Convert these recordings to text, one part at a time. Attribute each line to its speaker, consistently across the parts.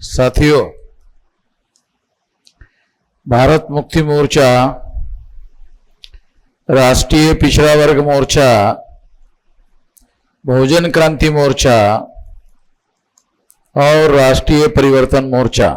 Speaker 1: साथियों, भारत मुक्ति मोर्चा, राष्ट्रीय पिछड़ा वर्ग मोर्चा, बहुजन क्रांति मोर्चा और राष्ट्रीय परिवर्तन मोर्चा,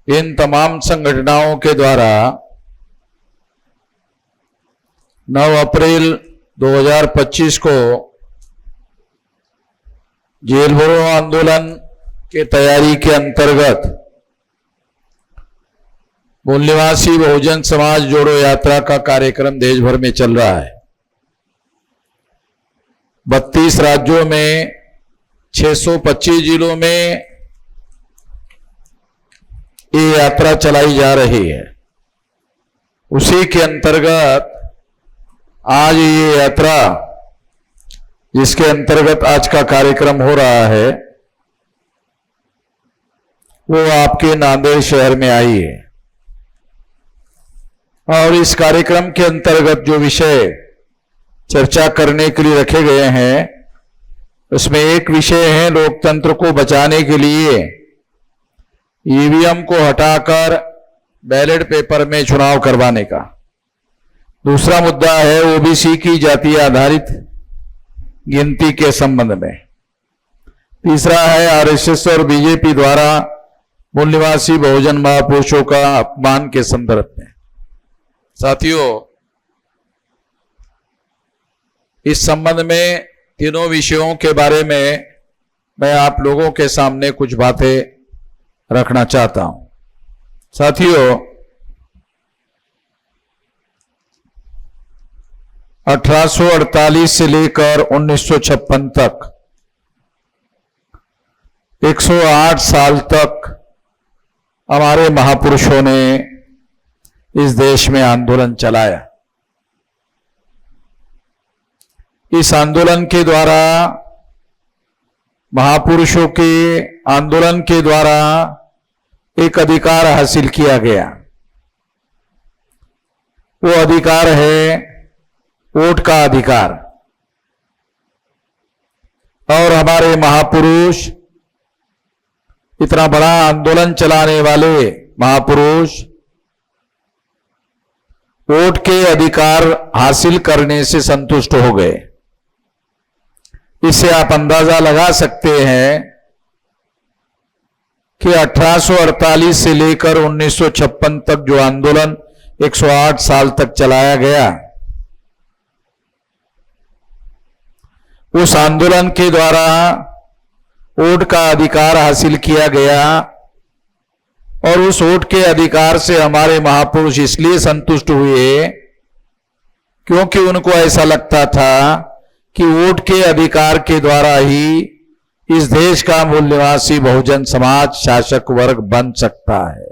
Speaker 1: इन तमाम संगठनों के द्वारा 9 अप्रैल 2025 को जेल भरो आंदोलन के तैयारी के अंतर्गत मूल निवासी बहुजन समाज जोड़ो यात्रा का कार्यक्रम देश भर में चल रहा है। 32 राज्यों में 625 जिलों में ये यात्रा चलाई जा रही है। उसी के अंतर्गत आज ये यात्रा, जिसके अंतर्गत आज का कार्यक्रम हो रहा है, वो आपके नांदेड़ शहर में आई है। और इस कार्यक्रम के अंतर्गत जो विषय चर्चा करने के लिए रखे गए हैं, उसमें एक विषय है लोकतंत्र को बचाने के लिए ईवीएम को हटाकर बैलेट पेपर में चुनाव करवाने का। दूसरा मुद्दा है ओबीसी की जातीय आधारित गिनती के संबंध में। तीसरा है आरएसएस और बीजेपी द्वारा मूल निवासी बहुजन महापुरुषों का अपमान के संदर्भ में। साथियों, इस संबंध में तीनों विषयों के बारे में मैं आप लोगों के सामने कुछ बातें रखना चाहता हूं। साथियों, 1848 से लेकर 1956 तक 108 साल तक हमारे महापुरुषों ने इस देश में आंदोलन चलाया। इस आंदोलन के द्वारा, महापुरुषों के आंदोलन के द्वारा एक अधिकार हासिल किया गया। वो अधिकार है वोट का अधिकार। और हमारे महापुरुष, इतना बड़ा आंदोलन चलाने वाले महापुरुष, वोट के अधिकार हासिल करने से संतुष्ट हो गए। इससे आप अंदाजा लगा सकते हैं कि 1848 से लेकर 1956 तक जो आंदोलन 108 साल तक चलाया गया, उस आंदोलन के द्वारा वोट का अधिकार हासिल किया गया। और उस वोट के अधिकार से हमारे महापुरुष इसलिए संतुष्ट हुए क्योंकि उनको ऐसा लगता था कि वोट के अधिकार के द्वारा ही इस देश का मूल निवासी बहुजन समाज शासक वर्ग बन सकता है।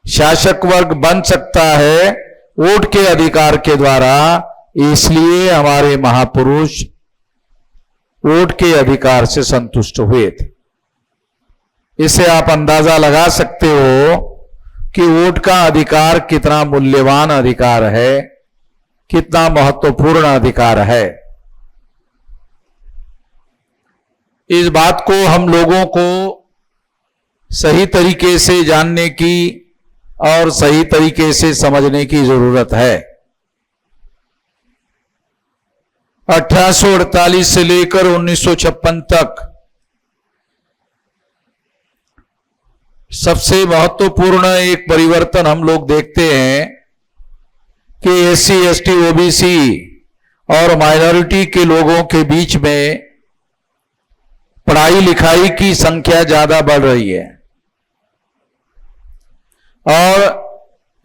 Speaker 1: शासक वर्ग बन सकता है वोट के अधिकार के द्वारा। इसलिए हमारे महापुरुष वोट के अधिकार से संतुष्ट हुए थे। इससे आप अंदाजा लगा सकते हो कि वोट का अधिकार कितना मूल्यवान अधिकार है, कितना महत्वपूर्ण अधिकार है। इस बात को हम लोगों को सही तरीके से जानने की और सही तरीके से समझने की जरूरत है। 1848 से लेकर 1956 तक सबसे महत्वपूर्ण एक परिवर्तन हम लोग देखते हैं कि एससी, एसटी, ओबीसी और माइनॉरिटी के लोगों के बीच में पढ़ाई लिखाई की संख्या ज्यादा बढ़ रही है। और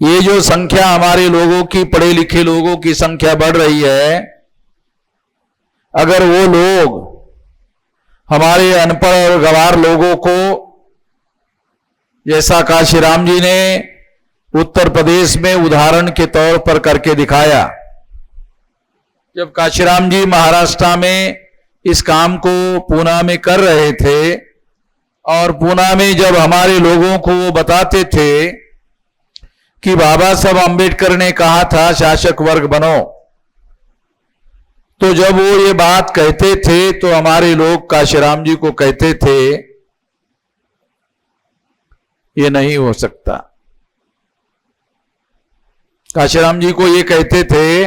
Speaker 1: ये जो संख्या हमारे लोगों की, पढ़े लिखे लोगों की संख्या बढ़ रही है, अगर वो लोग हमारे अनपढ़ और गंवार लोगों को, जैसा काशीराम जी ने उत्तर प्रदेश में उदाहरण के तौर पर करके दिखाया, जब काशीराम जी महाराष्ट्र में इस काम को पूना में कर रहे थे और पूना में जब हमारे लोगों को वो बताते थे कि बाबा साहब अंबेडकर ने कहा था शासक वर्ग बनो, तो जब वो ये बात कहते थे तो हमारे लोग काशीराम जी को कहते थे ये नहीं हो सकता। काशीराम जी को ये कहते थे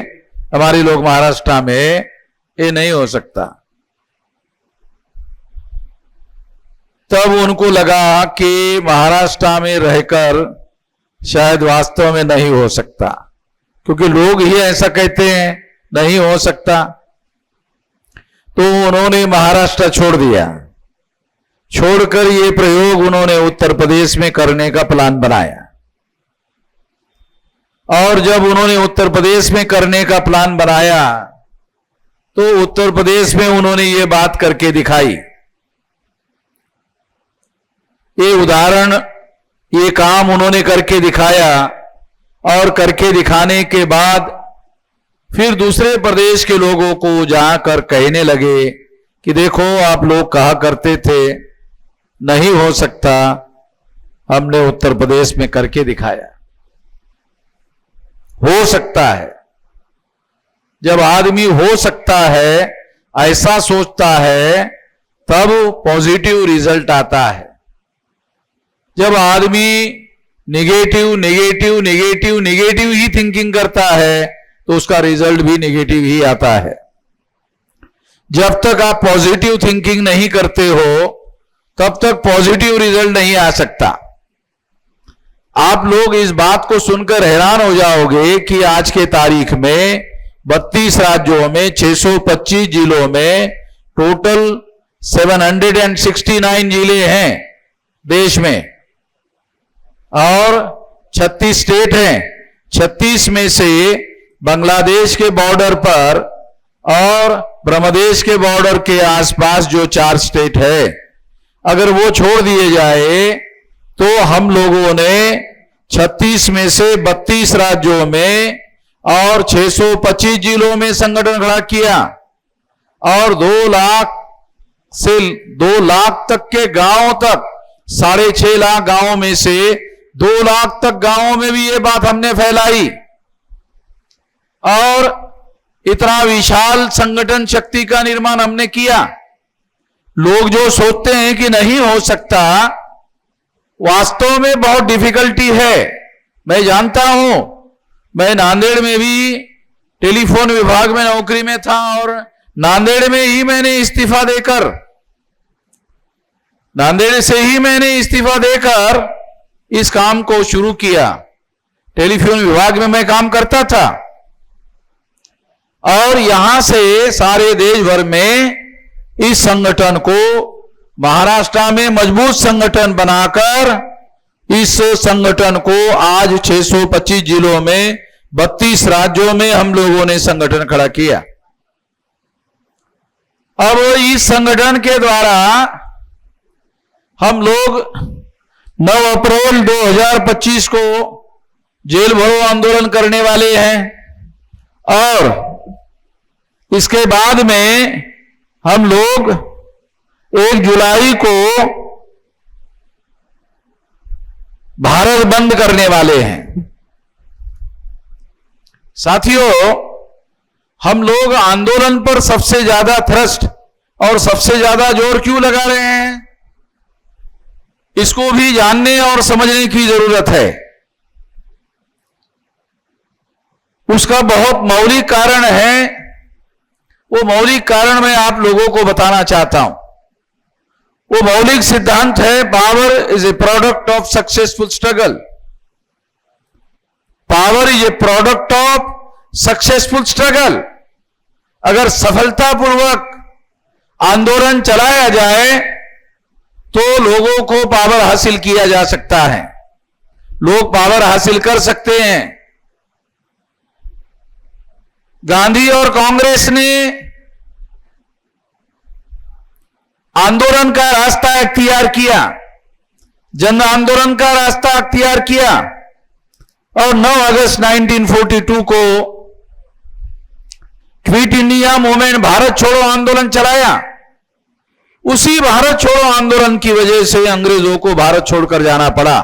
Speaker 1: हमारे लोग महाराष्ट्र में, ये नहीं हो सकता। तब उनको लगा कि महाराष्ट्र में रहकर शायद वास्तव में नहीं हो सकता, क्योंकि लोग ही ऐसा कहते हैं नहीं हो सकता। तो उन्होंने महाराष्ट्र छोड़ दिया। छोड़कर ये प्रयोग उन्होंने उत्तर प्रदेश में करने का प्लान बनाया। और जब उन्होंने उत्तर प्रदेश में करने का प्लान बनाया तो उत्तर प्रदेश में उन्होंने ये बात करके दिखाई। ये उदाहरण, ये काम उन्होंने करके दिखाया और करके दिखाने के बाद फिर दूसरे प्रदेश के लोगों को जाकर कहने लगे कि देखो आप लोग कहा करते थे नहीं हो सकता, हमने उत्तर प्रदेश में करके दिखाया, हो सकता है। जब आदमी हो सकता है ऐसा सोचता है तब पॉजिटिव रिजल्ट आता है। जब आदमी नेगेटिव नेगेटिव नेगेटिव नेगेटिव ही थिंकिंग करता है तो उसका रिजल्ट भी नेगेटिव ही आता है। जब तक आप पॉजिटिव थिंकिंग नहीं करते हो तब तक पॉजिटिव रिजल्ट नहीं आ सकता। आप लोग इस बात को सुनकर हैरान हो जाओगे कि आज के तारीख में 32 राज्यों में 625 जिलों में टोटल 769 जिले हैं देश में और 36 स्टेट हैं। 36 में से बांग्लादेश के बॉर्डर पर और ब्रह्मदेश के बॉर्डर के आसपास जो 4 स्टेट है, अगर वो छोड़ दिए जाए तो हम लोगों ने 36 में से 32 राज्यों में और 625 जिलों में संगठन खड़ा किया और 2 लाख से 2 लाख तक के गांवों तक, 6.5 लाख गांवों में से 2 लाख तक गांवों में भी ये बात हमने फैलाई और इतना विशाल संगठन शक्ति का निर्माण हमने किया। लोग जो सोचते हैं कि नहीं हो सकता, वास्तव में बहुत डिफिकल्टी है। मैं जानता हूं, मैं नांदेड़ में भी टेलीफोन विभाग में नौकरी में था और नांदेड़ में ही मैंने इस्तीफा देकर, नांदेड़ से ही मैंने इस्तीफा देकर इस काम को शुरू किया। टेलीफोन विभाग में मैं काम करता था और यहां से सारे देश भर में इस संगठन को महाराष्ट्र में मजबूत संगठन बनाकर इस संगठन को आज 625 जिलों में 32 राज्यों में हम लोगों ने संगठन खड़ा किया। अब इस संगठन के द्वारा हम लोग 9 अप्रैल 2025 को जेल भरो आंदोलन करने वाले हैं और इसके बाद में हम लोग 1 जुलाई को भारत बंद करने वाले हैं। साथियों, हम लोग आंदोलन पर सबसे ज्यादा थ्रस्ट और सबसे ज्यादा जोर क्यों लगा रहे हैं, इसको भी जानने और समझने की जरूरत है। उसका बहुत मौलिक कारण है। वो मौलिक कारण मैं आप लोगों को बताना चाहता हूं। वो मौलिक सिद्धांत है, power is a product of successful struggle. Power is a product of successful struggle. अगर सफलतापूर्वक आंदोलन चलाया जाए तो लोगों को पावर हासिल किया जा सकता है, लोग पावर हासिल कर सकते हैं। गांधी और कांग्रेस ने आंदोलन का रास्ता अख्तियार किया, जन आंदोलन का रास्ता अख्तियार किया और 9 अगस्त 1942 को क्विट इंडिया मूवमेंट, भारत छोड़ो आंदोलन चलाया। उसी भारत छोड़ो आंदोलन की वजह से अंग्रेजों को भारत छोड़कर जाना पड़ा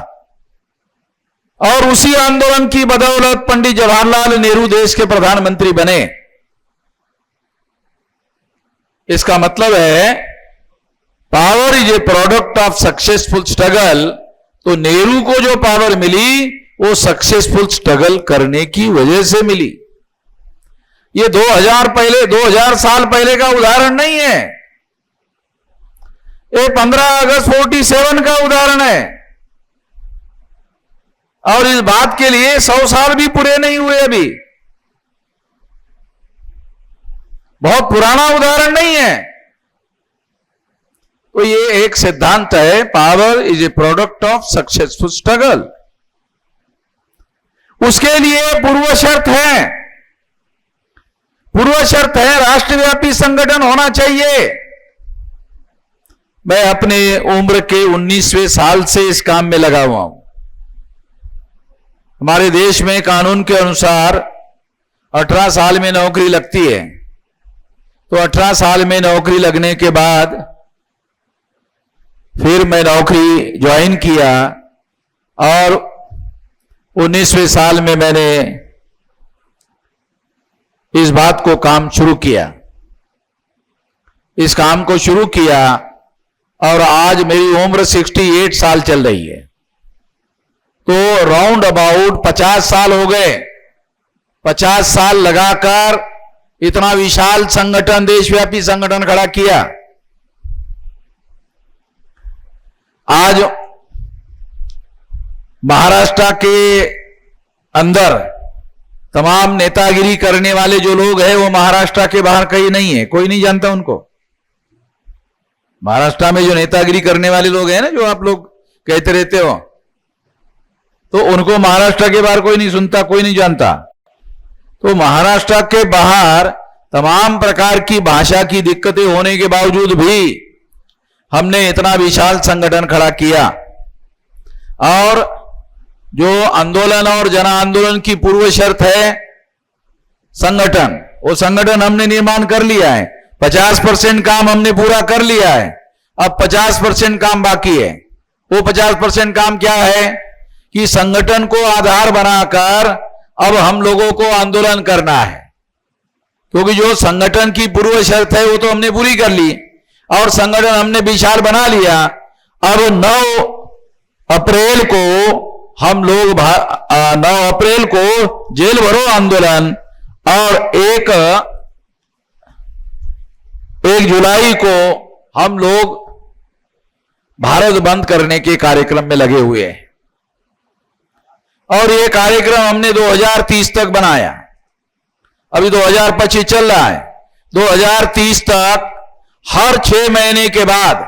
Speaker 1: और उसी आंदोलन की बदौलत पंडित जवाहरलाल नेहरू देश के प्रधानमंत्री बने। इसका मतलब है power is a product of successful struggle. तो नेहरू को जो पावर मिली वो सक्सेसफुल स्ट्रगल करने की वजह से मिली। ये 2000 साल पहले का उदाहरण नहीं है, ये 15 अगस्त 47 का उदाहरण है। और इस बात के लिए 100 साल भी पूरे नहीं हुए अभी, बहुत पुराना उदाहरण नहीं है। तो ये एक सिद्धांत है, power is a product of successful struggle. उसके लिए पूर्व शर्त है राष्ट्रव्यापी संगठन होना चाहिए। मैं अपने उम्र के 19वें साल से इस काम में लगा हुआ हूं। हमारे देश में कानून के अनुसार 18 साल में नौकरी लगती है। तो 18 साल में नौकरी लगने के बाद फिर मैं नौकरी ज्वाइन किया और 19वें साल में मैंने इस बात को काम शुरू किया, इस काम को शुरू किया और आज मेरी उम्र 68 साल चल रही है। तो राउंड अबाउट 50 साल हो गए। 50 साल लगाकर इतना विशाल संगठन, देशव्यापी संगठन खड़ा किया। आज महाराष्ट्र के अंदर तमाम नेतागिरी करने वाले जो लोग हैं वो महाराष्ट्र के बाहर कहीं नहीं है, कोई नहीं जानता उनको। महाराष्ट्र में जो नेतागिरी करने वाले लोग हैं ना, जो आप लोग कहते रहते हो, तो उनको महाराष्ट्र के बाहर कोई नहीं सुनता, कोई नहीं जानता। तो महाराष्ट्र के बाहर तमाम प्रकार की भाषा की दिक्कतें होने के बावजूद भी हमने इतना विशाल संगठन खड़ा किया। और जो आंदोलन और जन आंदोलन की पूर्व शर्त है संगठन, वो संगठन हमने निर्माण कर लिया है। 50% काम हमने पूरा कर लिया है, अब 50% काम बाकी है। वो 50% काम क्या है कि संगठन को आधार बनाकर अब हम लोगों को आंदोलन करना है, क्योंकि जो संगठन की पूर्व शर्त है वो तो हमने पूरी कर ली और संगठन हमने विशाल बना लिया। अब 9 अप्रैल को हम लोग 9 अप्रैल को जेल भरो आंदोलन और 1 जुलाई को हम लोग भारत बंद करने के कार्यक्रम में लगे हुए हैं। और ये कार्यक्रम हमने 2030 तक बनाया, अभी 2025 चल रहा है। 2030 तक हर 6 महीने के बाद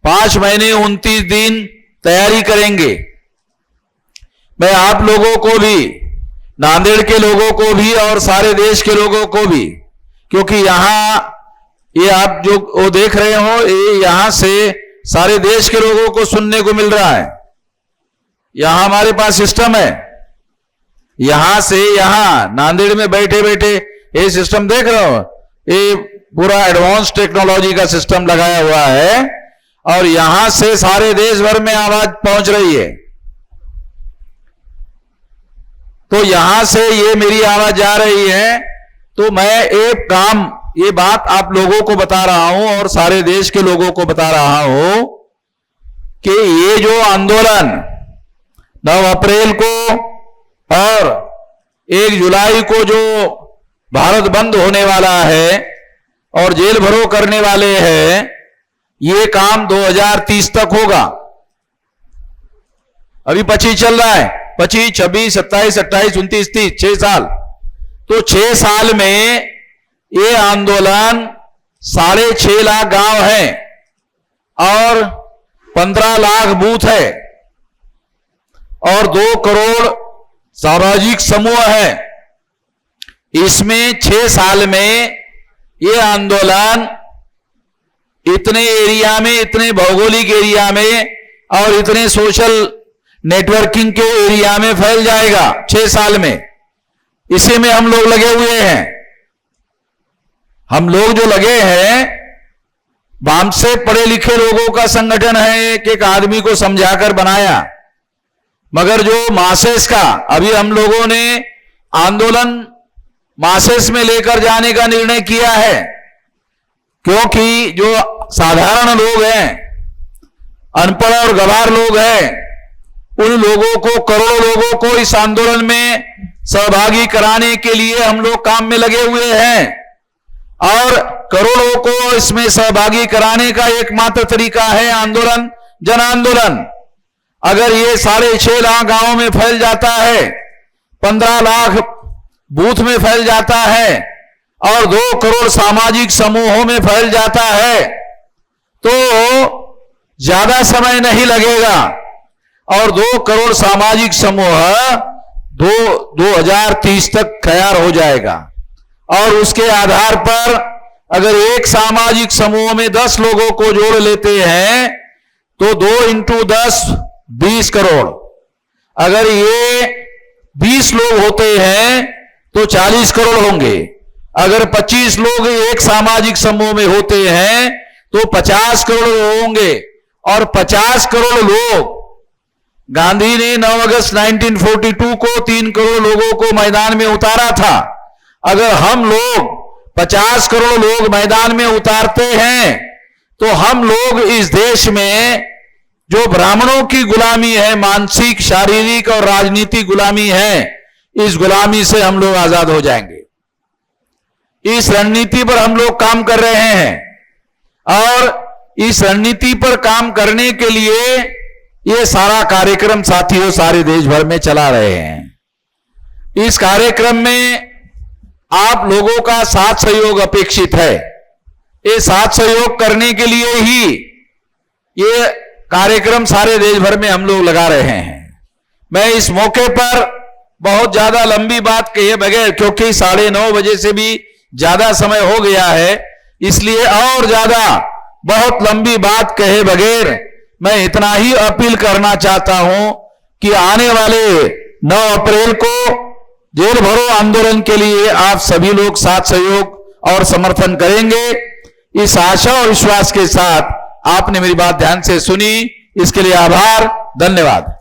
Speaker 1: 5 महीने 29 दिन तैयारी करेंगे। मैं आप लोगों को भी, नांदेड़ के लोगों को भी और सारे देश के लोगों को भी, क्योंकि यहां ये आप जो वो देख रहे हो, ये यहां से सारे देश के लोगों को सुनने को मिल रहा है। यहां हमारे पास सिस्टम है, यहां से यहां नांदेड़ में बैठे बैठे ये सिस्टम देख रहे हो, ये पूरा एडवांस टेक्नोलॉजी का सिस्टम लगाया हुआ है और यहां से सारे देश भर में आवाज पहुंच रही है। तो यहां से ये मेरी आवाज जा रही है। तो मैं एक काम, ये बात आप लोगों को बता रहा हूं और सारे देश के लोगों को बता रहा हूं कि ये जो आंदोलन 9 अप्रैल को और 1 जुलाई को जो भारत बंद होने वाला है और जेल भरो करने वाले हैं, ये काम 2030 तक होगा। अभी 25 चल रहा है, 25, 26, 27, 28, 29, 30, 6 साल। तो 6 साल में ये आंदोलन 6.5 लाख गांव है और 15 लाख बूथ है और 2 करोड़ सामाजिक समूह है। इसमें 6 साल में ये आंदोलन इतने एरिया में, इतने भौगोलिक एरिया में और इतने सोशल नेटवर्किंग के एरिया में फैल जाएगा 6 साल में। इसी में हम लोग लगे हुए हैं। हम लोग जो लगे हैं, वाम से पढ़े लिखे लोगों का संगठन है, एक आदमी को समझाकर बनाया। मगर जो मासेस का, अभी हम लोगों ने आंदोलन मासेस में लेकर जाने का निर्णय किया है क्योंकि जो साधारण लोग हैं, अनपढ़ और गवार लोग हैं, उन लोगों को, करोड़ों लोगों को इस आंदोलन में सहभागी कराने के लिए हम लोग काम में लगे हुए हैं। और करोड़ों को इसमें सहभागी कराने का एकमात्र तरीका है आंदोलन, जन आंदोलन। अगर ये 6.5 लाख गांवों में फैल जाता है, 15 लाख बूथ में फैल जाता है और 2 करोड़ सामाजिक समूहों में फैल जाता है, तो ज्यादा समय नहीं लगेगा और 2 करोड़ सामाजिक समूह 2030 तक तैयार हो जाएगा। और उसके आधार पर अगर एक सामाजिक समूह में 10 लोगों को जोड़ लेते हैं तो 2 × 10 20 करोड़। अगर ये 20 लोग होते हैं तो 40 करोड़ होंगे। अगर 25 लोग एक सामाजिक समूह में होते हैं तो 50 करोड़ होंगे। और 50 करोड़ लोग, गांधी ने 9 अगस्त 1942 को 3 करोड़ लोगों को मैदान में उतारा था। अगर हम लोग 50 करोड़ लोग मैदान में उतारते हैं तो हम लोग इस देश में जो ब्राह्मणों की गुलामी है, मानसिक, शारीरिक और राजनीतिक गुलामी है, इस गुलामी से हम लोग आजाद हो जाएंगे। इस रणनीति पर हम लोग काम कर रहे हैं और इस रणनीति पर काम करने के लिए ये सारा कार्यक्रम साथियों सारे देश भर में चला रहे हैं। इस कार्यक्रम में आप लोगों का साथ सहयोग अपेक्षित है। ये साथ सहयोग करने के लिए ही ये कार्यक्रम सारे देश भर में हम लोग लगा रहे हैं। मैं इस मौके पर बहुत ज्यादा लंबी बात कहे बगैर, क्योंकि 9:30 बजे से भी ज्यादा समय हो गया है, इसलिए और ज्यादा बहुत लंबी बात कहे बगैर मैं इतना ही अपील करना चाहता हूं कि आने वाले 9 अप्रैल को जेल भरो आंदोलन के लिए आप सभी लोग साथ सहयोग और समर्थन करेंगे। इस आशा और विश्वास के साथ आपने मेरी बात ध्यान से सुनी, इसके लिए आभार, धन्यवाद।